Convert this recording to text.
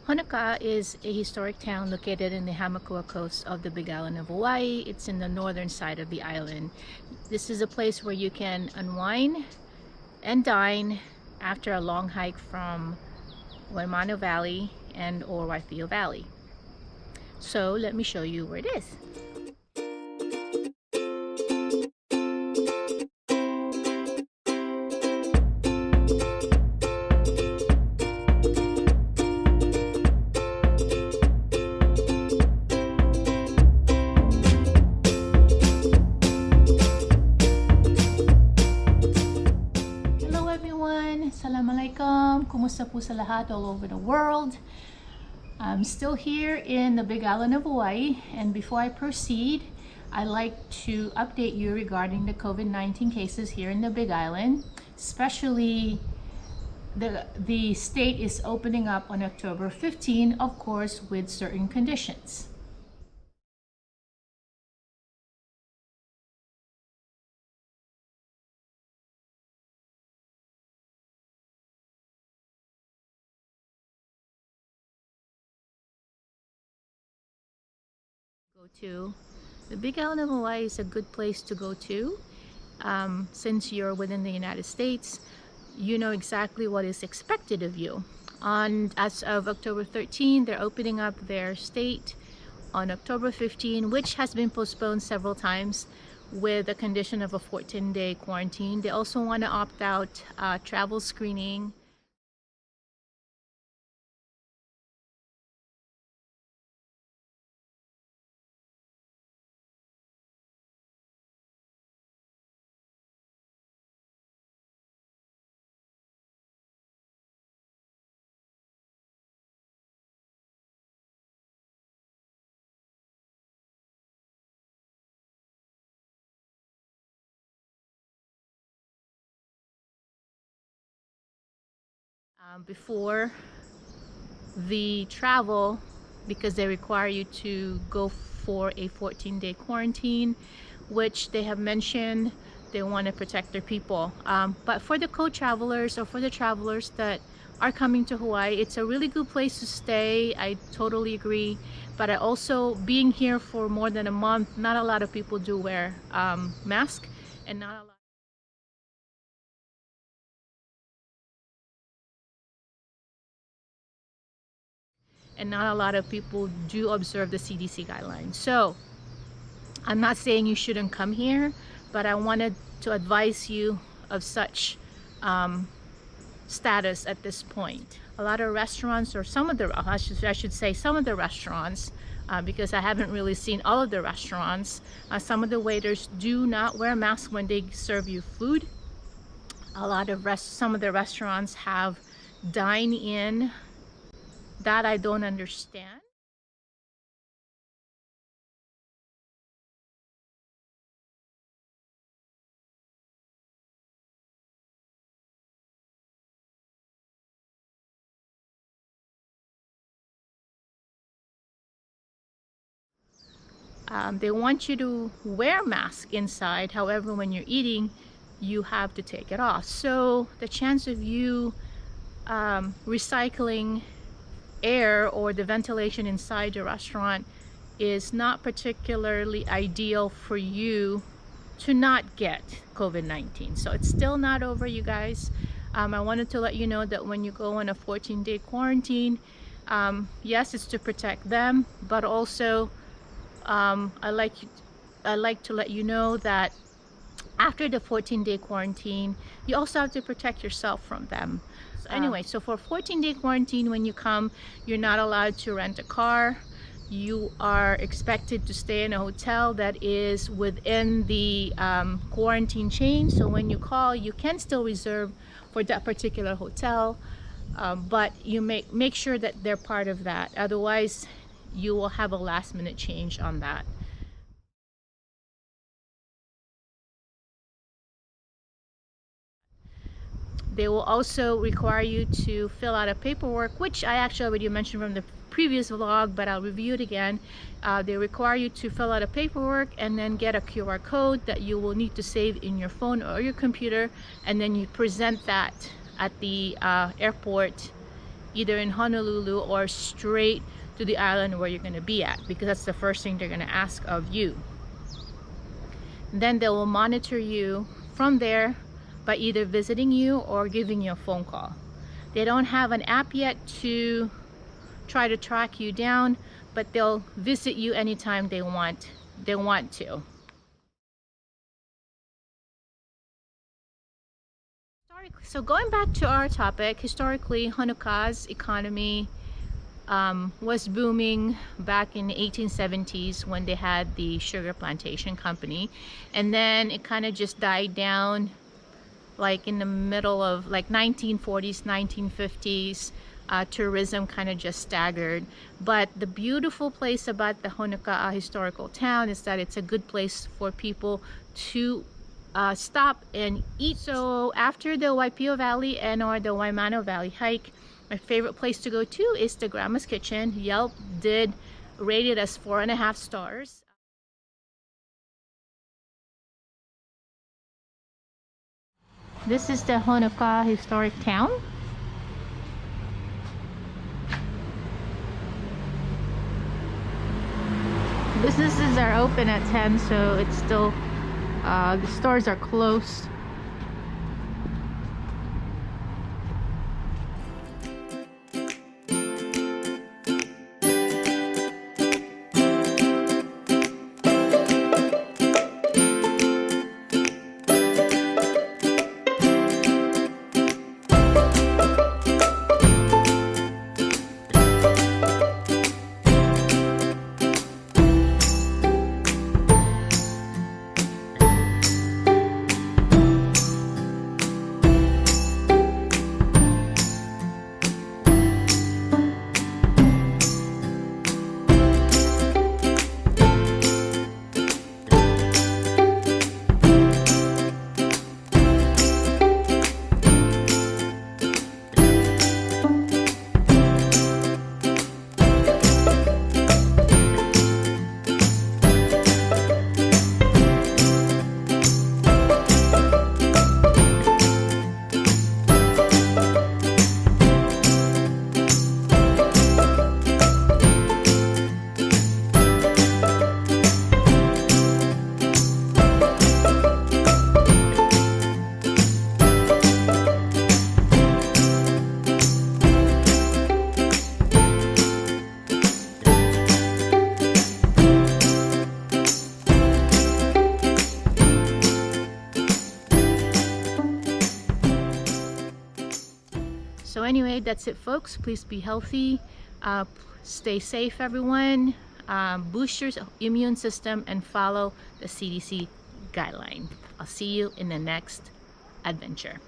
Honokaa is a historic town located in the Hamakua coast of the Big Island of Hawaii. It's in the northern side of the island. This is a place where you can unwind and dine after a long hike from Waimano Valley and or Waipio Valley. So let me show you where it is. Assalamualaikum, kumusta po sa lahat all over the world. I'm still here in the Big Island of Hawaii, and before I proceed, I'd like to update you regarding the COVID-19 cases here in the Big Island. Especially the state is opening up on October 15, of course, with certain conditions. The Big Island of Hawaii is a good place to go to. Since you're within the United States, you know exactly what is expected of you. As of October 13, they're opening up their state on October 15, which has been postponed several times with the condition of a 14-day quarantine. They also want to opt out travel screening. Before the travel, because they require you to go for a 14-day quarantine, which they have mentioned they want to protect their people. But for the co-travelers or for the travelers that are coming to Hawaii, it's a really good place to stay. I totally agree. But I also, being here for more than a month, not a lot of people do wear masks, and not a lot. And not a lot of people do observe the CDC guidelines. So I'm not saying you shouldn't come here, but I wanted to advise you of such status at this point. A lot of restaurants, or some of the, I should say some of the restaurants, because I haven't really seen all of the restaurants, some of the waiters do not wear masks when they serve you food. Some of the restaurants have dine-in. That I don't understand. They want you to wear masks inside. However, when you're eating, you have to take it off. So the chance of you recycling air or the ventilation inside the restaurant is not particularly ideal for you to not get COVID-19. So it's still not over, you guys. I wanted to let you know that when you go on a 14-day quarantine, yes, it's to protect them, but also I like to let you know that after the 14-day quarantine, you also have to protect yourself from them. So anyway, so for 14-day quarantine, when you come, you're not allowed to rent a car. You are expected to stay in a hotel that is within the quarantine chain. So when you call, you can still reserve for that particular hotel, but you make sure that they're part of that. Otherwise, you will have a last-minute change on that. They will also require you to fill out a paperwork, which I actually already mentioned from the previous vlog, but I'll review it again. They require you to fill out a paperwork and then get a QR code that you will need to save in your phone or your computer, and then you present that at the airport either in Honolulu or straight to the island where you're going to be at, because that's the first thing they're going to ask of you. Then they will monitor you from there by either visiting you or giving you a phone call. They don't have an app yet to try to track you down, but they'll visit you anytime they want to. So going back to our topic, historically Honokaa's economy was booming back in the 1870s when they had the sugar plantation company, and then it kind of just died down like in the middle of like 1940s, 1950s. Tourism kind of just staggered. But the beautiful place about the Honokaa historical town is that it's a good place for people to stop and eat. So after the Waipio Valley and or the Waimano Valley hike, my favorite place to go to is the Grandma's Kitchen. Yelp did rate it as 4.5 stars. This is the Honokaa historic town. Businesses are open at 10, so it's still the stores are closed. So anyway, that's it folks. Please be healthy, stay safe everyone, boost your immune system and follow the CDC guideline. I'll see you in the next adventure.